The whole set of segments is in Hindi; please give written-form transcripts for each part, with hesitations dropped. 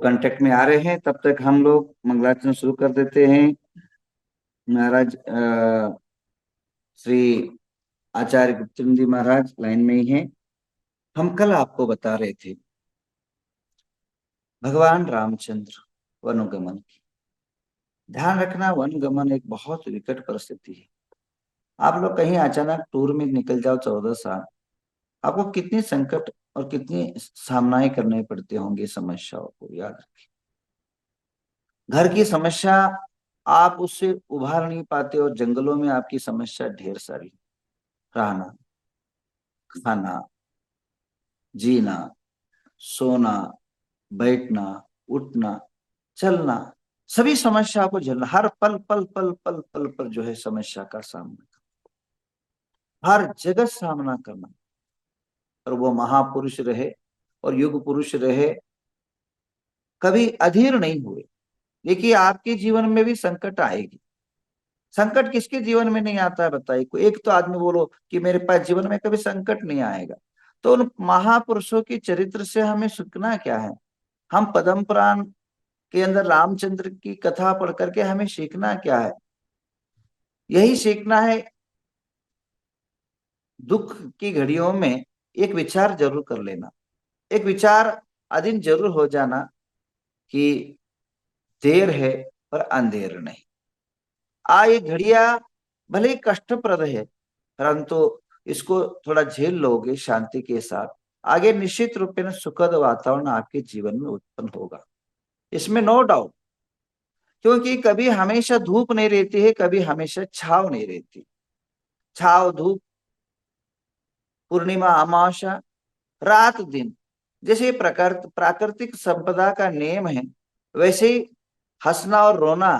कांटेक्ट में आ रहे हैं, तब तक हम लोग मंगलाचरण शुरू कर देते हैं। महाराज श्री आचार्य गुप्तचंद जी महाराज लाइन में ही हैं। हम कल आपको बता रहे थे भगवान रामचंद्र वनगमन की। ध्यान रखना, वनगमन एक बहुत विकट परिस्थिति है। आप लोग कहीं अचानक टूर में निकल जाओ 14 साल, आपको कितनी संकट और कितनी सामनाएं करने पड़ते होंगे समस्याओं को। याद रखिए, घर की समस्या आप उससे उभार नहीं पाते, और जंगलों में आपकी समस्या ढेर सारी। रहना, खाना, जीना, सोना, बैठना, उठना, चलना, सभी समस्या को झेलना। हर पल पल पल पल पल पर जो है समस्या का सामना, हर जगह सामना करना। और वो महापुरुष रहे और युग पुरुष रहे, कभी अधीर नहीं हुए। देखिए, आपके जीवन में भी संकट आएगी। संकट किसके जीवन में नहीं आता है बताइए। कोई एक तो आदमी बोलो कि मेरे पास जीवन में कभी संकट नहीं आएगा। तो उन महापुरुषों के चरित्र से हमें सीखना क्या है। हम पद्म पुराण के अंदर रामचंद्र की कथा पढ़ करके हमें सीखना क्या है। यही सीखना है, दुख की घड़ियों में एक विचार जरूर कर लेना। एक विचार अधीन जरूर हो जाना कि देर है पर अंधेर नहीं। ये घड़िया भले ही कष्टप्रद है, परंतु इसको थोड़ा झेल लोगे शांति के साथ, आगे निश्चित रूप में सुखद वातावरण आपके जीवन में उत्पन्न होगा, इसमें नो डाउट। क्योंकि कभी हमेशा धूप नहीं रहती है, कभी हमेशा छाव नहीं रहती। छाव, धूप, पूर्णिमा, अमावस्या, रात दिन, जैसे प्राकृतिक संपदा का नियम है, वैसे ही हंसना और रोना।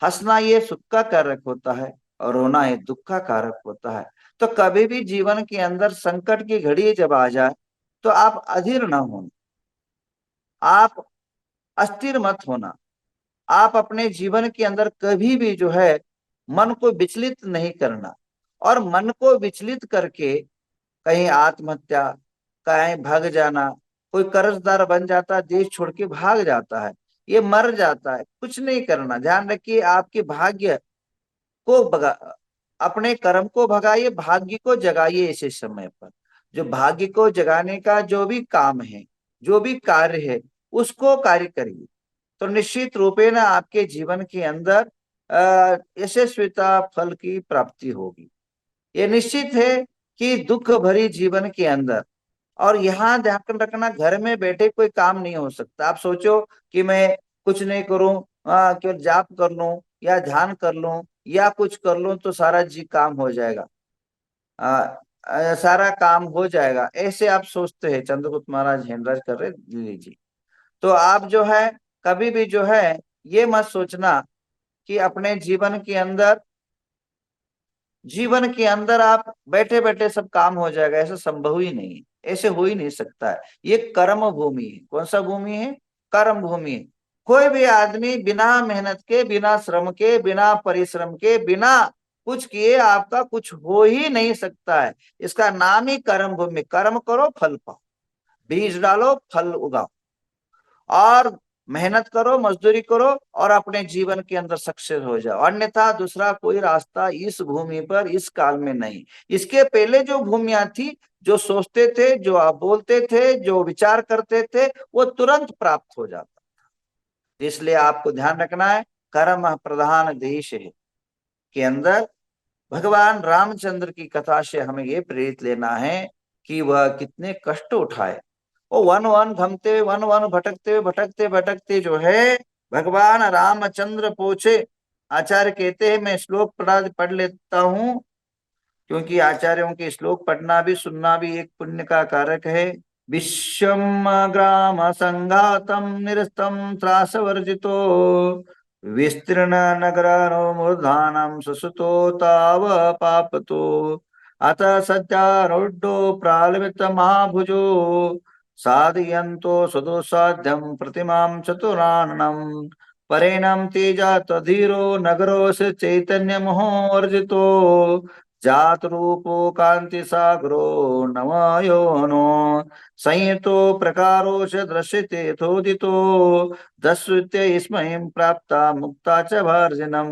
हंसना ये सुख का कारक होता है और रोना ये दुख का कारक होता है। तो कभी भी जीवन के अंदर संकट की घड़ी जब आ जाए तो आप अधीर ना होना, आप अस्थिर मत होना। आप अपने जीवन के अंदर कभी भी जो है मन को विचलित नहीं करना। और मन को विचलित करके कहीं आत्महत्या, कहीं भाग जाना, कोई कर्जदार बन जाता है, देश छोड़ के भाग जाता है, ये मर जाता है, कुछ नहीं करना। ध्यान रखिए, आपके भाग्य को भगा, अपने कर्म को भगाइए, भाग्य को जगाइए। इसी समय पर जो भाग्य को जगाने का जो भी काम है, जो भी कार्य है, उसको कार्य करिए। तो निश्चित रूपेण आपके जीवन के अंदर यशस्विता फल की प्राप्ति होगी। ये निश्चित है कि दुख भरी जीवन के अंदर, और यहाँ ध्यान रखना, घर में बैठे कोई काम नहीं हो सकता। आप सोचो कि मैं कुछ नहीं करूं, केवल जाप कर लूं या ध्यान कर लूं या कुछ कर लूं तो सारा जी काम हो जाएगा, सारा काम हो जाएगा, ऐसे आप सोचते हैं। चंद्रगुप्त महाराज हेनराज कर रहे दिल्ली जी। तो आप जो है कभी भी जो है ये मत सोचना कि अपने जीवन के अंदर आप बैठे बैठे सब काम हो जाएगा। ऐसा संभव ही नहीं है, ऐसे हो ही नहीं सकता है। ये कर्म भूमि है। कौन सा भूमि है? कर्म भूमि है। कोई भी आदमी बिना मेहनत के, बिना श्रम के, बिना परिश्रम के, बिना कुछ किए आपका कुछ हो ही नहीं सकता है। इसका नाम ही कर्म भूमि। कर्म करो, फल पाओ। बीज डालो, फल उगाओ, और मेहनत करो, मजदूरी करो, और अपने जीवन के अंदर सक्सेस हो जाओ। अन्यथा दूसरा कोई रास्ता इस भूमि पर, इस काल में नहीं। इसके पहले जो भूमियां थी, जो सोचते थे, जो आप बोलते थे, जो विचार करते थे, वो तुरंत प्राप्त हो जाता। इसलिए आपको ध्यान रखना है, कर्म प्रधान देश है के अंदर भगवान रामचंद्र की कथा से हमें ये प्रेरित लेना है कि वह कितने कष्ट उठाए। वो वन वन घूमते, वन वन भटकते भटकते भटकते जो है भगवान रामचंद्र पहुंचे। आचार्य कहते हैं, मैं श्लोक पढ़ लेता हूं, क्योंकि आचार्यों के श्लोक पढ़ना भी सुनना भी एक पुण्य का कारक है। विश्वम ग्राम संघातम निरस्तम त्रास वर्जितो विस्तीर्ण नगरो मूर्धानम ससुतो ताव पापतो अत सज्जारूढ़ो प्रालवित महाभुजो साधयन्तो सदोसाध्यम प्रतिमां चतुराननम परेणम तेजा तधीरो नगरो से चैतन्य मोहोर्जितो जात रूपो कांति सागरो नवयोनो संयुतो प्रकारो च दृश्यते थोदितो दस्युते स्मयं प्राप्ता मुक्ता च भार्जनम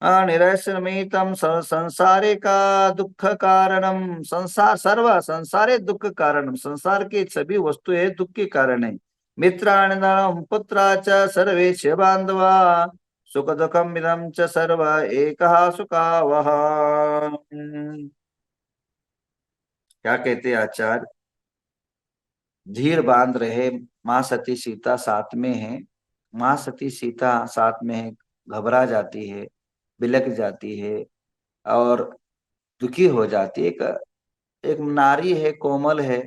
अनिरसमितं संसारे का दुख कारणम संसार सर्व संसारे दुख कारणम संसार के सभी वस्तुएं दुख के कारण है मित्राणि नरम पुत्रा च सर्वे च बांधवा सुख दुखम इदं च सर्व एकः सुखावह क्या कहते हैं आचार्य धीर बांध रहे माँ सती सीता साथ में है माँ सती सीता साथ में है घबरा जाती है बिलक जाती है और दुखी हो जाती है एक नारी है कोमल है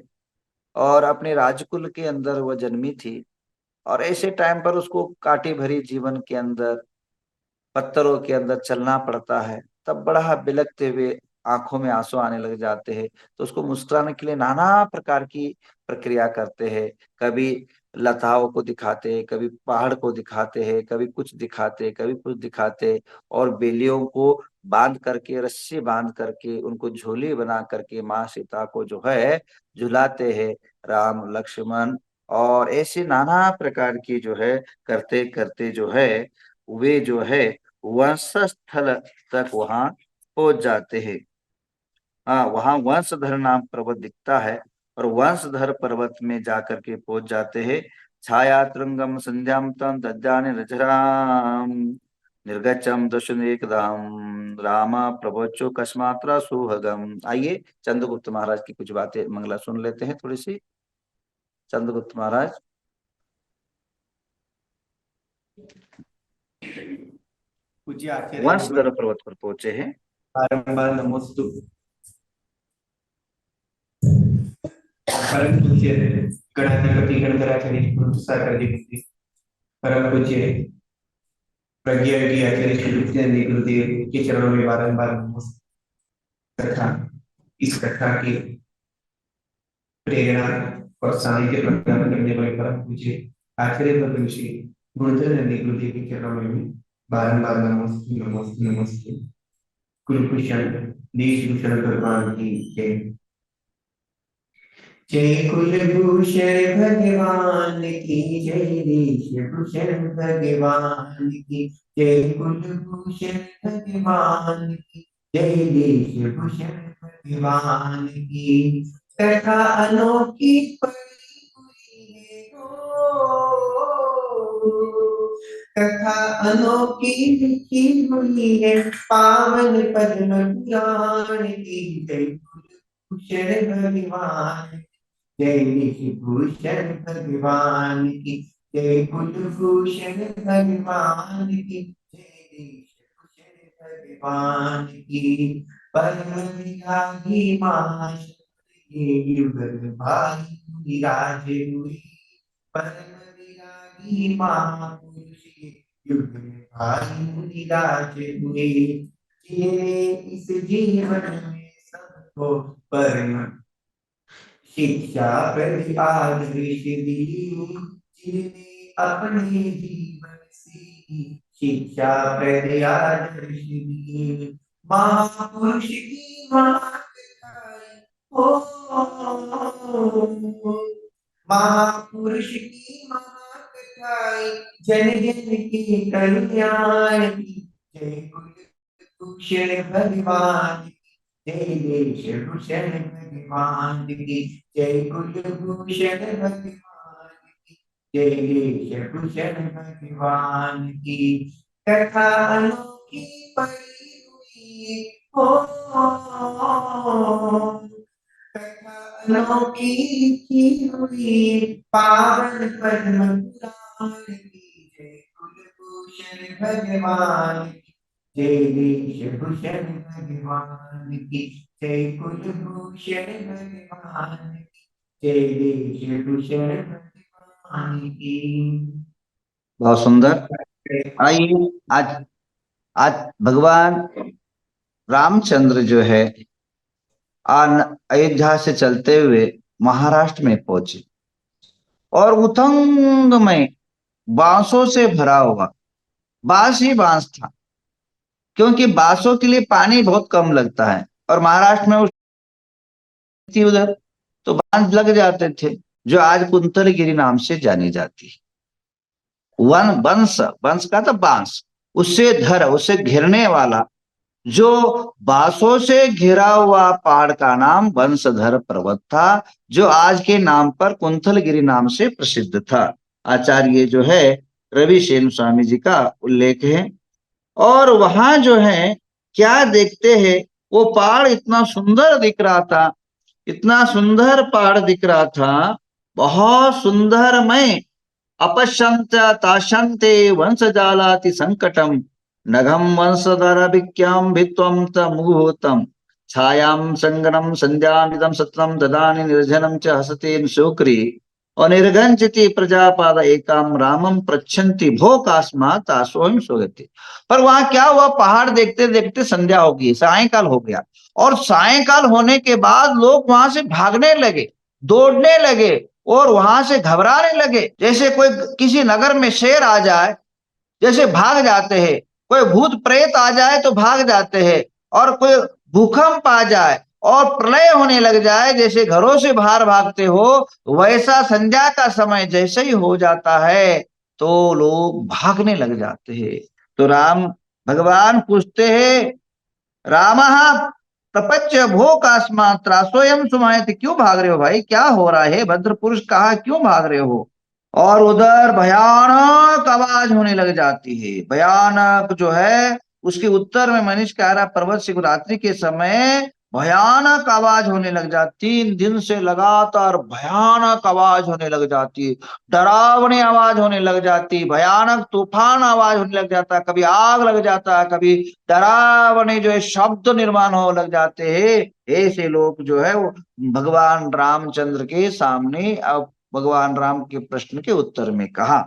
और अपने राजकुल के अंदर वह जन्मी थी और ऐसे टाइम पर उसको काटी भरी जीवन के अंदर पत्थरों के अंदर चलना पड़ता है तब बड़ा बिलखते हुए आंखों में आंसू आने लग जाते हैं तो उसको मुस्कुराने के लिए नाना प्रकार की प्रक्रिया करते हैं कभी लताओं को दिखाते हैं कभी पहाड़ को दिखाते हैं कभी कुछ दिखाते हैं कभी कुछ दिखाते हैं और बेलियों को बांध करके रस्सी बांध करके उनको झोली बना करके माँ सीता को जो है झुलाते हैं राम लक्ष्मण और ऐसे नाना प्रकार की जो है करते करते जो है वे जो है वंशस्थल तक वहां पहुंच जाते हैं हाँ वहां वंशधर नाम पर्वत दिखता है और वंशधर पर्वत में जाकर के पहुंच जाते हैं छाया तुंगम संध्याम तम दज्जाने रजराम निर्गच्छम दशुनेकदाम राम प्रवचो कस्मात्रा सुहगम आइए चंद्रगुप्त महाराज की कुछ बातें मंगला सुन लेते हैं थोड़ी सी चंद्रगुप्त महाराज पूज्य आचार्य वंशधर पर्वत पर पहुंचे हैं बारंबार नमोस्तु परम पूज्य गणाधिपति गणधराचार्य गुरुसागराधिपति परम पूज्य प्रज्ञा की आचार्य श्री नित्यानंद गुरुदेव के चरणों में बारंबार नमोस्तु तथा इस कथा की प्रेरणा और सानिध्य प्रदान करने वाले परम पूज्य आचार्य भगवान श्री गुरुदेव गुरुदेव के चरणों में भी बारंबार नमोस्तु नमोस्तु नमोस्तु कुलभूषण देश भूषण भगवान की जय जय कुलभूषण भगवान की जय देश भूषण भगवान की जय कुलभूषण भगवान की जय देश भूषण भगवान की कथा अनोखी पड़ी हुई है कथा अनोखी लिखी हुई है पावन पद्म पुराण की जय कुलभूषण भगवान जय ऋषिभूषण भगवान की जय कुलभूषण भगवान की जय ऋषिभूषण भगवान की परम विरागी मां युगल भाई विराज हुई परम विरागी मां पुरुष युगल भाई विराज हुए जिन्हें इस जीवन में सबको परम शिक्षा प्रतिपादक दी जिन्हें अपने जीवन से शिक्षा प्रत्यादर्श दी महापुरुष की मात खाई ओ महापुरुष की मात खाई जन जन के कल्याण की जय कुलभूषण भगवान जय देश भूषण भगवान की जय कुलभूषण भगवान की जय देश भूषण भगवान की कथा अनोखी पड़ी हुई हो कथा अनोखी लिखी हुई पावन पद्म पुराण की जय कुलभूषण भगवान की जय देश भूषण भगवान की जय कुलभूषण भगवान की जय देश भूषण भगवान की बहुत सुंदर आइए आज आज भगवान रामचंद्र जो है अयोध्या से चलते हुए महाराष्ट्र में पहुंचे और उतंग में बांसों से भरा हुआ बांस ही बांस था क्योंकि बांसों के लिए पानी बहुत कम लगता है, और महाराष्ट्र में थी उधर, तो बांस लग जाते थे, जो आज कुंतलगिरी नाम से जानी जाती है। वन वंश, वंश का तो बांस, उससे धर, उससे घिरने वाला, जो बांसों से घिरा हुआ पहाड़ का नाम वंशधर पर्वत था, जो आज के नाम पर कुंथलगिरी नाम से प्रसिद्ध था। आचार्य जो है रवि सेन स्वामी जी का उल्लेख है। और वहां जो है क्या देखते हैं, वो पहाड़ इतना सुंदर दिख रहा था, इतना सुंदर पहाड़ दिख रहा था, बहुत सुंदर। मैं अपश्यंत ताशंते वंशजालाति संकटम, नघम वंशधर भिक्याम भित्वम तमुहूतम, छायाम संगणम संध्यानिदम सततम ददानि निर्जनम च हसते शोकरी, और निर्गंजति प्रजापाद एकाम रामम प्रच्छन्ति भोकास्मात् आसोहिम सोगति। पर वहां क्या हुआ, पहाड़ देखते देखते संध्या हो गई, सायंकाल हो गया, और सायंकाल होने के बाद लोग वहां से भागने लगे, दौड़ने लगे, और वहां से घबराने लगे। जैसे कोई किसी नगर में शेर आ जाए, जैसे भाग जाते हैं, कोई भूत प्रेत आ जाए तो भाग जाते हैं, और कोई भूकंप आ जाए और प्रलय होने लग जाए, जैसे घरों से बाहर भागते हो, वैसा संध्या का समय जैसे ही हो जाता है तो लोग भागने लग जाते हैं। तो राम भगवान पूछते हैं, राम प्रपंच भो कास्मात्रा स्वयं सुमायत, क्यों भाग रहे हो भाई, क्या हो रहा है, भद्र पुरुष कहा क्यों भाग रहे हो। और उधर भयानक आवाज होने लग जाती है, भयानक जो है उसके उत्तर में मनीष कह रहा, पर्वत शिवरात्रि के समय भयानक आवाज होने लग जाती, 3 दिन से लगातार भयानक आवाज होने लग जाती, डरावनी आवाज होने लग जाती, भयानक तूफान आवाज होने लग जाता, कभी आग लग जाता, कभी डरावने जो है शब्द निर्माण हो लग जाते हैं। ऐसे लोग जो है वो भगवान रामचंद्र के सामने, अब भगवान राम के प्रश्न के उत्तर में कहा,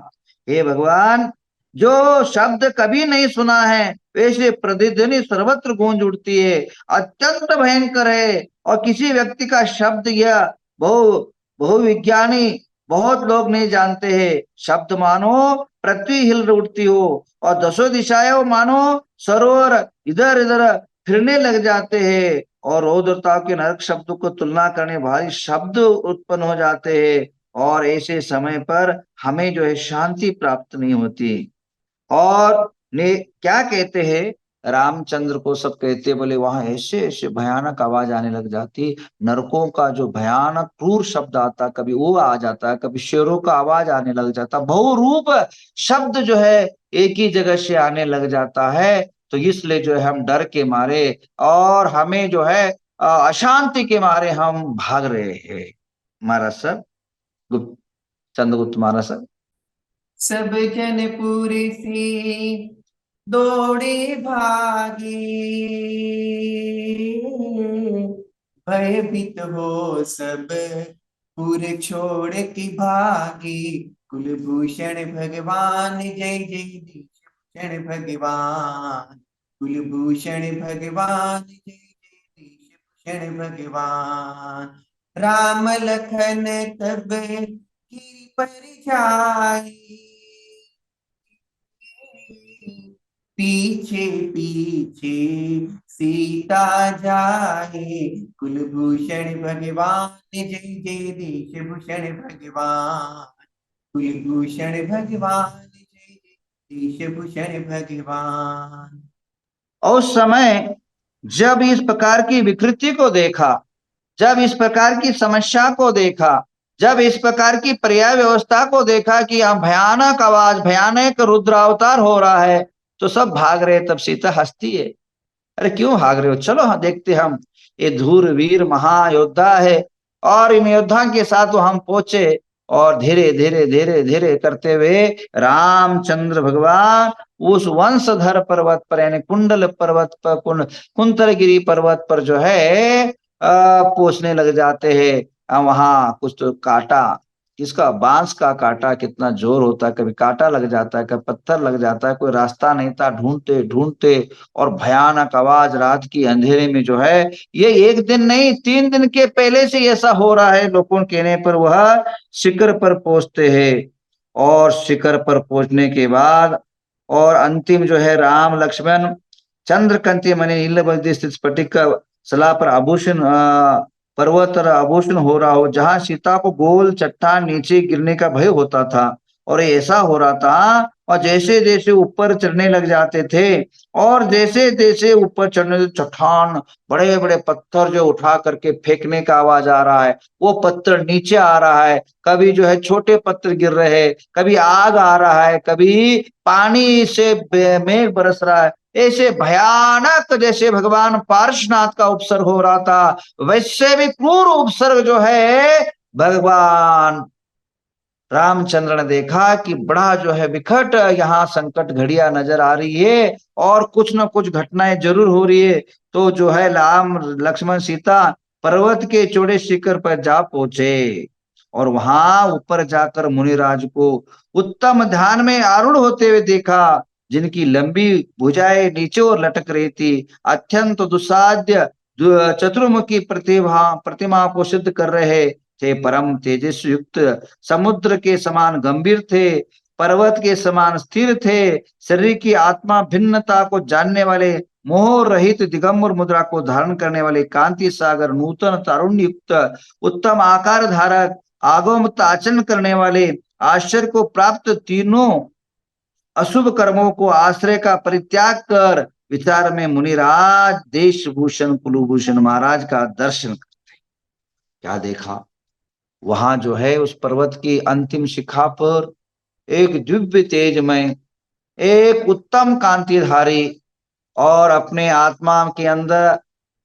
हे भगवान, जो शब्द कभी नहीं सुना है वैसे प्रतिध्वनि सर्वत्र गूंज उठती है, अत्यंत भयंकर है, और किसी व्यक्ति का शब्द यह बहु बहुविज्ञानी बहुत लोग नहीं जानते हैं। शब्द मानो पृथ्वी हिल उठती हो, और दसों दिशाएं मानो सरोवर इधर इधर फिरने लग जाते हैं, और रौद्रता के नरक शब्द को तुलना करने भारी शब्द उत्पन्न हो जाते हैं, और ऐसे समय पर हमें जो है शांति प्राप्त नहीं होती। और ने क्या कहते हैं, रामचंद्र को सब कहते, बोले वहां ऐसे ऐसे भयानक आवाज आने लग जाती, नरकों का जो भयानक क्रूर शब्द आता, कभी वो आ जाता, कभी शेरों का आवाज आने लग जाता, बहुरूप शब्द जो है एक ही जगह से आने लग जाता है। तो इसलिए जो है हम डर के मारे, और हमें जो है अशांति के मारे हम भाग रहे हैं। महाराज सर, गुप्त चंद्रगुप्त महाराज सर। सब जन पूरे से दौड़े भागे, भयभीत हो सब पुर छोड़ के भागे, कुलभूषण भगवान जय जय देशभूषण भगवान, कुलभूषण भगवान जय जय देशभूषण भगवान। राम लखन तब गिरि पर जाए, पीछे पीछे सीता जाए, कुलभूषण भगवान जय जय देशभूषण भगवान, कुलभूषण भगवान जय जय देशभूषण भगवान। और उस समय जब इस प्रकार की विकृति को देखा, जब इस प्रकार की समस्या को देखा, जब इस प्रकार की पर्याय व्यवस्था को देखा कि यहाँ भयानक आवाज, भयानक रुद्रावतार हो रहा है, तो सब भाग रहे। तब सीता हंसती है, अरे क्यों भाग रहे हो, चलो हाँ देखते हम, ये धूरवीर महायोद्धा है। और इन योद्धा के साथ तो हम पहुंचे, और धीरे धीरे धीरे धीरे करते हुए रामचंद्र भगवान उस वंशधर पर्वत पर, यानी कुंडल पर्वत पर, कुंतलगिरी पर्वत पर जो है पहुंचने लग जाते हैं। वहां कुछ तो काटा, किसका, बांस का काटा कितना जोर होता है, कभी काटा लग जाता है, कभी पत्थर लग जाता है, कोई रास्ता नहीं था, ढूंढते ढूंढते, और भयानक आवाज रात की अंधेरे में जो है, ये एक दिन नहीं 3 दिन के पहले से ऐसा हो रहा है। लोगों के कहने पर वह शिखर पर पहुंचते हैं, और शिखर पर पहुंचने के बाद और अंतिम जो है राम लक्ष्मण चंद्रकांति मणि नीलबद्री स्थित स्फटिक सला पर आभूषण पर्वत और आभूषण हो रहा हो, जहां सीता को गोल चट्टान नीचे गिरने का भय होता था। और ऐसा हो रहा था, और जैसे जैसे ऊपर चढ़ने लग जाते थे, और जैसे जैसे ऊपर चढ़ने चट्टान, बड़े बड़े पत्थर जो उठा करके फेंकने का आवाज आ रहा है, वो पत्थर नीचे आ रहा है, कभी जो है छोटे पत्थर गिर रहे हैं, कभी आग आ रहा है, कभी पानी से मेघ बरस रहा है। ऐसे भयानक जैसे भगवान पार्श्वनाथ का उपसर्ग हो रहा था, वैसे भी क्रूर उपसर्ग जो है भगवान रामचंद्र ने देखा कि बड़ा जो है विकट यहाँ संकट घड़ियां नजर आ रही है, और कुछ न कुछ घटनाएं जरूर हो रही है। तो जो है राम लक्ष्मण सीता पर्वत के चौड़े शिखर पर जा पहुंचे, और वहां ऊपर जाकर मुनिराज को उत्तम ध्यान में आरूढ़ होते हुए देखा, जिनकी लंबी भुजाएं नीचे और लटक रही थी, अत्यंत दुस्साध्य चतुर्मुखी प्रतिमा को सिद्ध कर रहे थे, परम तेजस्वी युक्त, समुद्र के समान गंभीर थे, पर्वत के समान स्थिर थे, शरीर की आत्मा भिन्नता को जानने वाले, मोह रहित दिगंबर मुद्रा को धारण करने वाले, कांति सागर नूतन तारुण्य युक्त, उत्तम आकार धारक, आगोमत आचरण करने वाले, आश्चर्य को प्राप्त, तीनों अशुभ कर्मों को आश्रय का परित्याग कर विचार में मुनिराज देशभूषण कुलभूषण महाराज का दर्शन करते। क्या देखा? वहां जो है उस पर्वत की अंतिम शिखा पर एक दिव्य तेजमय, एक उत्तम कांतिधारी, और अपने आत्मा के अंदर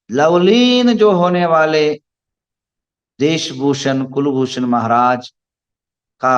लवलीन जो होने वाले देशभूषण कुलभूषण महाराज का